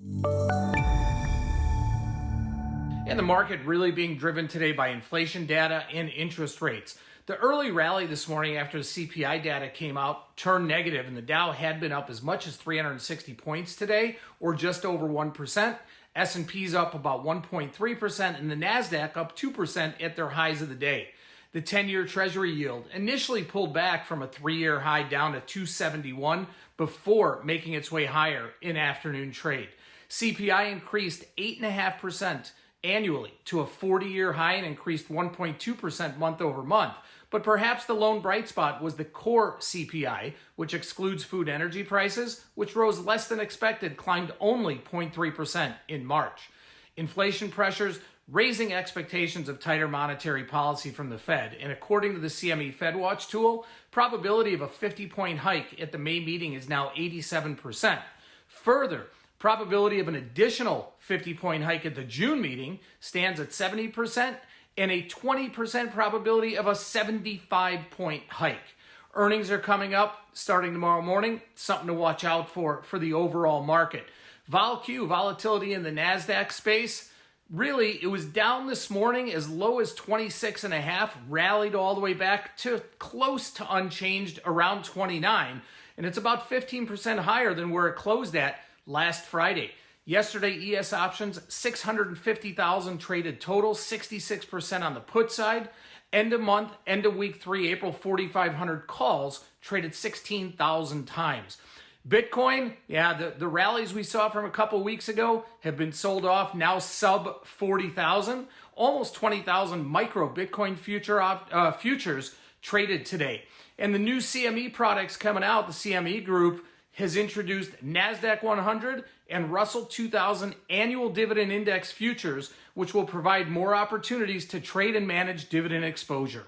And the market really being driven today by inflation data and interest rates. The early rally this morning after the CPI data came out turned negative, and the Dow had been up as much as 360 points today, or just over 1%. S&P's up about 1.3%, and the NASDAQ up 2% at their highs of the day. The 10-year Treasury yield initially pulled back from a 3-year high down to 271 before making its way higher in afternoon trade. CPI increased 8.5% annually to a 40-year high and increased 1.2% month over month. But perhaps the lone bright spot was the core CPI, which excludes food energy prices, which rose less than expected, climbed only 0.3% in March. Inflation pressures raising expectations of tighter monetary policy from the Fed. And according to the CME FedWatch tool, probability of a 50-point hike at the May meeting is now 87%. Further, probability of an additional 50-point hike at the June meeting stands at 70%, and a 20% probability of a 75-point hike. Earnings are coming up starting tomorrow morning. Something to watch out for the overall market. Volatility in the NASDAQ space. Really, it was down this morning as low as 26.5, rallied all the way back to close to unchanged around 29, and it's about 15% higher than where it closed at last Friday. Yesterday, ES options, 650,000 traded total, 66% on the put side. End of month, end of week 3, April, 4,500 calls, traded 16,000 times. Bitcoin, the rallies we saw from a couple weeks ago have been sold off, now sub 40,000. Almost 20,000 micro Bitcoin futures traded today. And the new CME products coming out, the CME group has introduced NASDAQ 100 and Russell 2000 annual dividend index futures, which will provide more opportunities to trade and manage dividend exposure.